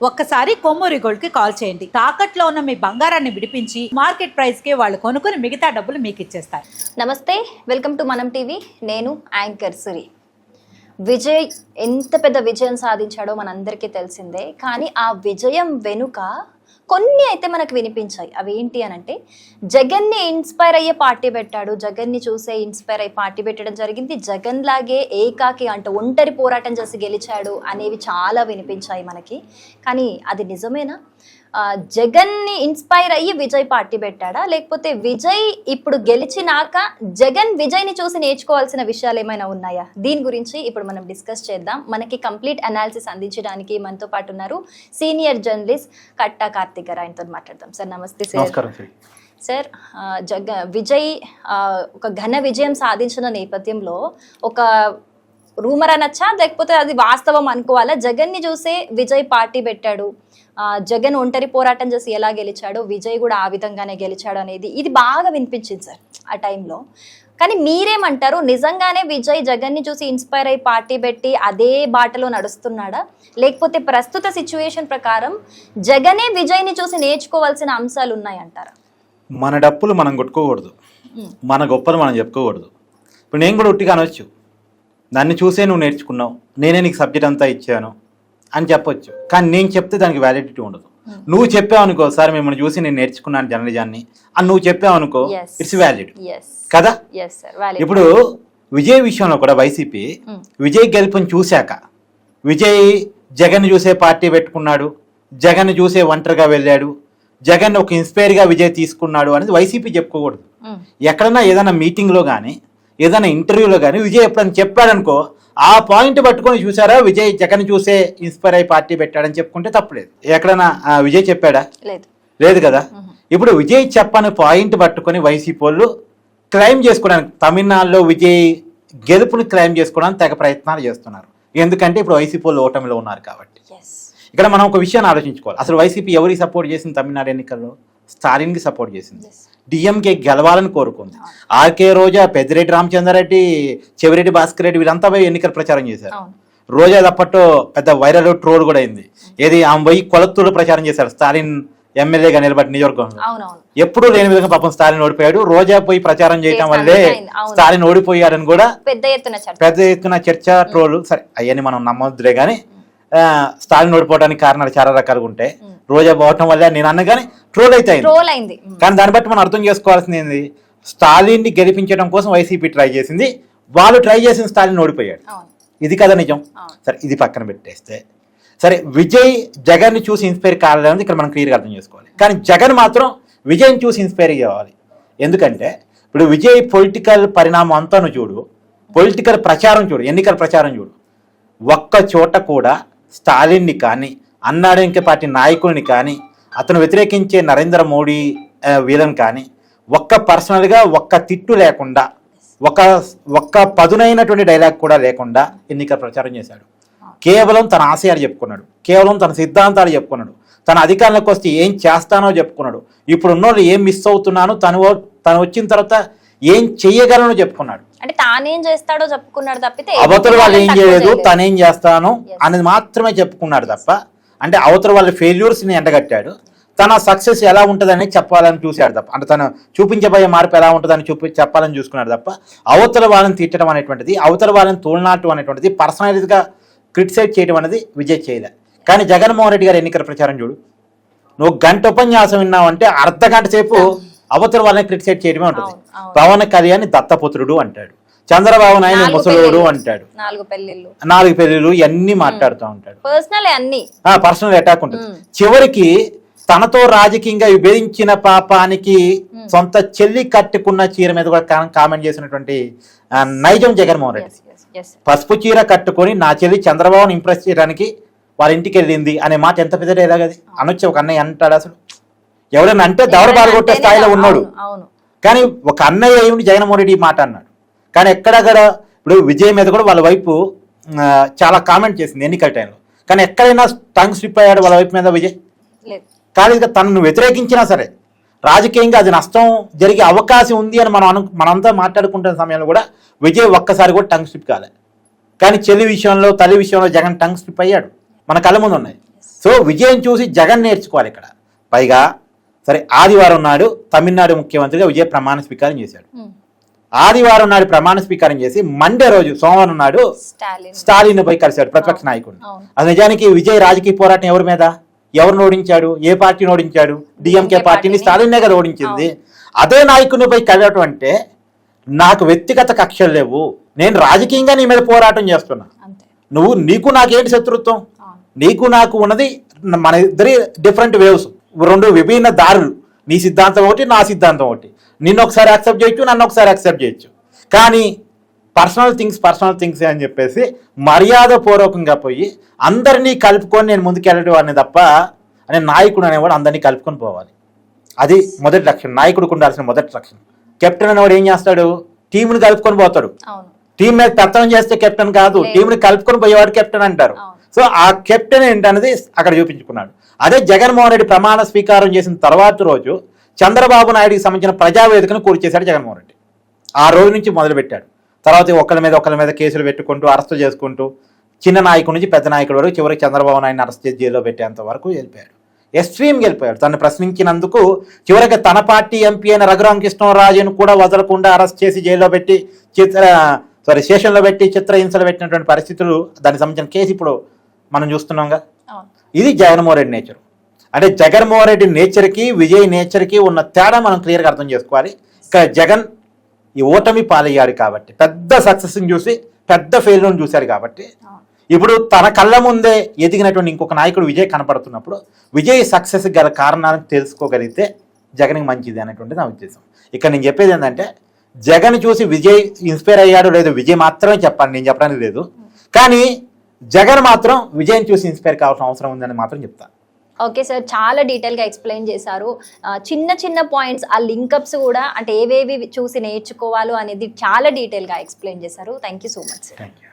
ఒక్కసారి కొమ్మూరి గోల్డ్ కి కాల్ చేయండి. తాకట్లో ఉన్న మీ బంగారాన్ని విడిపించి మార్కెట్ ప్రైస్ కి వాళ్ళు కొనుక్కుని మిగతా డబ్బులు మీకు ఇచ్చేస్తారు. నమస్తే, వెల్కమ్ టు మనం టీవీ. నేను యాంకర్ సురి. విజయ్ ఎంత పెద్ద విజయం సాధించాడో మనందరికీ తెలిసిందే. కానీ ఆ విజయం వెనుక కొన్ని అయితే మనకు వినిపించాయి. అవి ఏంటి అని అంటే, జగన్ని ఇన్స్పైర్ అయ్యే పార్టీ పెట్టాడు, జగన్ని చూసే ఇన్స్పైర్ అయ్యి పార్టీ పెట్టడం జరిగింది, జగన్ లాగే ఏకాకి అంటే ఒంటరి పోరాటం చేసి గెలిచాడు అనేవి చాలా వినిపించాయి మనకి. కానీ అది నిజమేనా? జగన్ని ఇన్స్పైర్ అయ్యి విజయ్ పార్టీ పెట్టాడా, లేకపోతే విజయ్ ఇప్పుడు గెలిచినాక జగన్ విజయ్ని చూసి నేర్చుకోవాల్సిన విషయాలు ఏమైనా ఉన్నాయా? దీని గురించి ఇప్పుడు మనం డిస్కస్ చేద్దాం. మనకి కంప్లీట్ అనాలిసిస్ అందించడానికి మనతో పాటు ఉన్నారు సీనియర్ జర్నలిస్ట్ కట్టా కార్తిక్ గారు. ఆయనతో మాట్లాడదాం. సార్ నమస్తే. సార్, విజయ్ ఒక ఘన విజయం సాధించిన నేపథ్యంలో ఒక రూమర్ అనొచ్చా, లేకపోతే అది వాస్తవం అనుకోవాలా? జగన్ని చూసే విజయ్ పార్టీ పెట్టాడు, జగన్ ఒంటరి పోరాటం చేసి ఎలా గెలిచాడో విజయ్ కూడా ఆ విధంగానే గెలిచాడు అనేది ఇది బాగా వినిపించింది సార్ ఆ టైంలో. కానీ మీరేమంటారు? నిజంగానే విజయ్ జగన్ని చూసి ఇన్స్పైర్ అయ్యి పార్టీ పెట్టి అదే బాటలో నడుస్తున్నాడా, లేకపోతే ప్రస్తుత సిచ్యువేషన్ ప్రకారం జగనే విజయ్ని చూసి నేర్చుకోవాల్సిన అంశాలు ఉన్నాయంటారా? మన డప్పులు మనం కొట్టుకోకూడదు, మన గొప్పలు మనం చెప్పుకోకూడదు. ఇప్పుడు నేను కూడా ఉట్టిగా అనొచ్చు, నన్ను చూసే నువ్వు నేర్చుకున్నావు, నేనే నీకు సబ్జెక్ట్ అంతా ఇచ్చాను అని చెప్పొచ్చు. కానీ నేను చెప్తే దానికి వ్యాలిడిటీ ఉండదు. నువ్వు చెప్పావు అనుకో, సార్ మిమ్మల్ని చూసి నేను నేర్చుకున్నాను జర్నలిజాన్ని అని నువ్వు చెప్పావు అనుకో, ఇట్స్ వ్యాలిడ్ కదా. ఇప్పుడు విజయ్ విషయంలో కూడా వైసీపీ విజయ్ గెలుపుని చూశాక విజయ్ జగన్ చూసే పార్టీ పెట్టుకున్నాడు, జగన్ చూసే ఒంటరిగా వెళ్ళాడు, జగన్ ఒక ఇన్స్పైర్గా విజయ్ తీసుకున్నాడు అనేది వైసీపీ చెప్పుకోకూడదు. ఎక్కడన్నా ఏదైనా మీటింగ్లో కానీ ఏదైనా ఇంటర్వ్యూలో కానీ విజయ్ ఎప్పుడైనా చెప్పాడనుకో, ఆ పాయింట్ పట్టుకొని చూసారా విజయ్ జగన్ చూసే ఇన్స్పైర్ అయ్యి పార్టీ పెట్టాడని చెప్పుకుంటే తప్పలేదు. ఎక్కడైనా విజయ్ చెప్పాడా? లేదు కదా. ఇప్పుడు విజయ్ చెప్పని పాయింట్ పట్టుకొని వైసీపీ వాళ్ళు క్లైమ్ చేసుకోవడానికి, తమిళనాడులో విజయ్ గెలుపుని క్లైమ్ చేసుకోవడానికి తెగ ప్రయత్నాలు చేస్తున్నారు. ఎందుకంటే ఇప్పుడు వైసీపీ వాళ్ళు ఓటమిలో ఉన్నారు కాబట్టి. ఇక్కడ మనం ఒక విషయాన్ని ఆలోచించుకోవాలి. అసలు వైసీపీ ఎవరికి సపోర్ట్ చేసింది? తమిళనాడు ఎన్నికల్లో స్టాలిన్కి సపోర్ట్ చేసింది, డిఎంకే గెలవాలని కోరుకుంది. ఆర్కే రోజా, పెద్దిరెడ్డి రామచంద్రారెడ్డి, చెవిరెడ్డి భాస్కర్ రెడ్డి వీళ్ళంతా పోయి ఎన్నికల ప్రచారం చేశారు. రోజా తప్పట్లో పెద్ద వైరల్ ట్రోల్ కూడా అయింది. ఏది ఆమె పోయి కొలత్తూరు ప్రచారం చేశారు స్టాలిన్ ఎమ్మెల్యేగా నిలబడి నియోజకవర్గంలో. ఎప్పుడు లేని విధంగా పాపం స్టాలిన్ ఓడిపోయాడు. రోజా పోయి ప్రచారం చేయడం వల్లే స్టాలిన్ ఓడిపోయాడని కూడా పెద్ద ఎత్తున చర్చ, ట్రోల్. సరే అవన్నీ మనం నమ్మొద్దులే కానీ స్టాలిన్ ఓడిపోవడానికి కారణాలు చాలా రకాలుగా ఉంటాయి. రోజా పోవటం వల్ల నేను అన్నగానే ట్రోల్ అయింది. కానీ దాన్ని బట్టి మనం అర్థం చేసుకోవాల్సింది ఏంది, స్టాలిన్ ని గెలిపించడం కోసం వైసీపీ ట్రై చేసింది, వాళ్ళు ట్రై చేసిన స్టాలిన్ ఓడిపోయాడు. ఇది కదా నిజం. సరే ఇది పక్కన పెట్టేస్తే, సరే విజయ్ జగన్ ని చూసి ఇన్స్పైర్ కావాలని ఇక్కడ మనం క్లియర్గా అర్థం చేసుకోవాలి. కానీ జగన్ మాత్రం విజయ్ని చూసి ఇన్స్పైర్ కావాలి. ఎందుకంటే ఇప్పుడు విజయ్ పొలిటికల్ పరిణామం అంతా చూడు, పొలిటికల్ ప్రచారం చూడు, ఎన్నికల ప్రచారం చూడు, ఒక్క చోట కూడా స్టాలిన్ని కానీ అన్నాడీఎంకే పార్టీ నాయకుల్ని కానీ అతను వ్యతిరేకించే నరేంద్ర మోడీ వీళ్ళని కానీ ఒక్క పర్సనల్గా ఒక్క తిట్టు లేకుండా, ఒక్క పదునైనటువంటి డైలాగ్ కూడా లేకుండా ఎన్నికల ప్రచారం చేశాడు. కేవలం తన ఆశయాలు చెప్పుకున్నాడు, కేవలం తన సిద్ధాంతాలు చెప్పుకున్నాడు, తన అధికారంలోకి వస్తే ఏం చేస్తానో చెప్పుకున్నాడు, ఇప్పుడు ఉన్నోళ్ళు ఏం మిస్ అవుతున్నాను, తను వచ్చిన తర్వాత ఏం చెయ్యగలను చెప్పుకున్నాడు. అంటే తానేం చేస్తాడో చెప్పుకున్నాడు తప్పితే అవతల వాళ్ళు ఏం చేయలేదు, తనేం చేస్తాను అనేది మాత్రమే చెప్పుకున్నాడు తప్ప, అంటే అవతల వాళ్ళ ఫెయిల్యూర్స్ని ఎండగట్టాడు, తన సక్సెస్ ఎలా ఉంటుందని చెప్పాలని చూశాడు తప్ప, అంటే తను చూపించబోయే మార్పు ఎలా ఉంటుందని చెప్పాలని చూసుకున్నాడు తప్ప అవతల వాళ్ళని తిట్టడం అనేటువంటిది, అవతల వాళ్ళని తోలనాటం అనేటువంటిది, పర్సనల్గా క్రిటిసైజ్ చేయడం అనేది విజయ్ చేయలే. కానీ జగన్మోహన్ రెడ్డి గారు ఎన్నికల ప్రచారం చూడు, నువ్వు గంట ఉపన్యాసం విన్నావంటే అర్ధ గంట సేపు అవతల వాళ్ళని క్రిటిసైజ్ చేయడమే ఉంటుంది. పవన్ కళ్యాణ్ దత్తపుత్రుడు అంటాడు, చంద్రబాబు నాయుడు ముసలోడు అంటాడు, 4 పెళ్లిళ్ళు ఇవన్నీ మాట్లాడుతూ ఉంటాడు, పర్సనల్ అటాక్ ఉంటుంది. చివరికి తనతో రాజకీయంగా విభేదించిన పాపానికి సొంత చెల్లి కట్టుకున్న చీర మీద కూడా కామెంట్ చేసినటువంటి నైజం జగన్మోహన్ రెడ్డి. పసుపు చీర కట్టుకొని నా చెల్లి చంద్రబాబుని ఇంప్రెస్ చేయడానికి వాళ్ళ ఇంటికి వెళ్ళింది అనే మాట ఎంత పెద్ద డైలాగ్ అది అనొచ్చి ఒక అన్నయ్య అంటాడు. అసలు ఎవరైనా అంటే దవడ బాలగొట్టే స్థాయిలో ఉన్నాడు. కానీ ఒక అన్నయ్య ఏమిటి జగన్మోహన్ రెడ్డి మాట అన్నాడు. కానీ ఎక్కడక్కడ ఇప్పుడు విజయ్ మీద కూడా వాళ్ళ వైపు చాలా కామెంట్ చేసింది ఎన్నికల టైంలో. కానీ ఎక్కడైనా టంగ్ స్లిప్ అయ్యాడు వాళ్ళ వైపు మీద విజయ్? కానీ ఇక తనను వ్యతిరేకించినా సరే రాజకీయంగా అది నష్టం జరిగే అవకాశం ఉంది అని మనంతా మాట్లాడుకుంటున్న సమయంలో కూడా విజయ్ ఒక్కసారి కూడా టంగ్ స్లిప్ కాలే. కానీ చెల్లి విషయంలో, తల్లి విషయంలో జగన్ టంగ్ స్లిప్ అయ్యాడు, మన కళ్ళ ముందు ఉన్నాయి. సో విజయం చూసి జగన్ నేర్చుకోవాలి ఇక్కడ. పైగా సరే ఆదివారం నాడు తమిళనాడు ముఖ్యమంత్రిగా విజయ్ ప్రమాణ స్వీకారం చేశాడు. ఆదివారం నాడు ప్రమాణ స్వీకారం చేసి మండే రోజు సోమవారం నాడు స్టాలిన్ పోయి కలిశాడు, ప్రతిపక్ష నాయకుడిని. అది నిజానికి విజయ్ రాజకీయ పోరాటం ఎవరి మీద, ఎవరిని ఓడించాడు, ఏ పార్టీని ఓడించాడు? డిఎంకే పార్టీని స్టాలిన్నే కదా ఓడించింది. అదే నాయకుడిని పోయి కలవటం అంటే నాకు వ్యక్తిగత కక్షలు లేవు, నేను రాజకీయంగా నీ మీద పోరాటం చేస్తున్నా, నీకు నాకేంటి శత్రుత్వం, నీకు నాకు ఉన్నది మన ఇద్దరి డిఫరెంట్ వేవ్స్, రెండు విభిన్న దారులు, నీ సిద్ధాంతం ఒకటి నా సిద్ధాంతం ఒకటి, నిన్ను ఒకసారి యాక్సెప్ట్ చేయొచ్చు, నన్ను ఒకసారి యాక్సెప్ట్ చేయొచ్చు, కానీ పర్సనల్ థింగ్స్ అని చెప్పేసి మర్యాదపూర్వకంగా పోయి అందరినీ కలుపుకొని నేను ముందుకెళ్ళడం అనే తప్ప అనే నాయకుడు అనేవాడు అందరినీ కలుపుకొని పోవాలి. అది మొదటి లక్షణం, నాయకుడికి ఉండాల్సిన మొదటి లక్షణం. కెప్టెన్ అనేవాడు ఏం చేస్తాడు? టీంని కలుపుకొని పోతాడు. టీం మీద పెత్తనం చేస్తే కెప్టెన్ కాదు, టీంని కలుపుకొని పోయేవాడు కెప్టెన్ అంటారు. సో ఆ కెప్టెన్ ఏంటనేది అక్కడ చూపించుకున్నాడు. అదే జగన్మోహన్ రెడ్డి ప్రమాణ స్వీకారం చేసిన తర్వాత రోజు చంద్రబాబు నాయుడికి సంబంధించిన ప్రజావేదికను కూర్చి చేశాడు జగన్మోహన్ రెడ్డి. ఆ రోజు నుంచి మొదలుపెట్టాడు. తర్వాత ఒకళ్ళ మీద కేసులు పెట్టుకుంటూ అరెస్ట్ చేసుకుంటూ చిన్న నాయకుడి నుంచి పెద్ద నాయకుడి వరకు చివరికి చంద్రబాబు నాయుడిని అరెస్ట్ చేసి జైల్లో పెట్టేంత వరకు వెళ్ళిపోయాడు. ఎక్స్ట్రీమ్కి వెళ్ళిపోయాడు. తను ప్రశ్నించినందుకు చివరికి తన పార్టీ ఎంపీ అయిన రఘురామకృష్ణరాజును కూడా వదలకుండా అరెస్ట్ చేసి జైల్లో పెట్టి స్టేషన్లో పెట్టి చిత్రహింసలు పెట్టినటువంటి పరిస్థితులు, దానికి సంబంధించిన కేసు ఇప్పుడు మనం చూస్తున్నాంగా. ఇది జగన్మోహన్ రెడ్డి నేచర్. అంటే జగన్మోహన్ రెడ్డి నేచర్కి విజయ్ నేచర్కి ఉన్న తేడా మనం క్లియర్గా అర్థం చేసుకోవాలి. ఇక్కడ జగన్ ఈ ఓటమి పాలయ్యాడు కాబట్టి, పెద్ద సక్సెస్ని చూసి పెద్ద ఫెయిల్యూర్ని చూశారు కాబట్టి, ఇప్పుడు తన కళ్ళ ముందే ఎదిగినటువంటి ఇంకొక నాయకుడు విజయ్ కనపడుతున్నప్పుడు విజయ్ సక్సెస్ గల కారణాలను తెలుసుకోగలిగితే జగన్కి మంచిది అనేటువంటిది నా ఉద్దేశం. ఇక్కడ నేను చెప్పేది ఏంటంటే జగన్ చూసి విజయ్ ఇన్స్పైర్ అయ్యాడు లేదు, విజయ్ మాత్రమే చెప్పాలి, నేను చెప్పడానికి లేదు, కానీ జగన్ మాత్రం విజయ్ని చూసి ఇన్స్పైర్ కావాల్సిన అవసరం ఉందని మాత్రం చెప్తాను. ఓకే సార్, చాలా డీటెయిల్గా ఎక్స్ప్లెయిన్ చేశారు. చిన్న పాయింట్స్, ఆ లింకప్స్ కూడా అంటే ఏవేవి చూసి నేర్చుకోవాలో అనేది చాలా డీటెయిల్గా ఎక్స్ప్లెయిన్ చేశారు. Thank you so much sir. Thank you.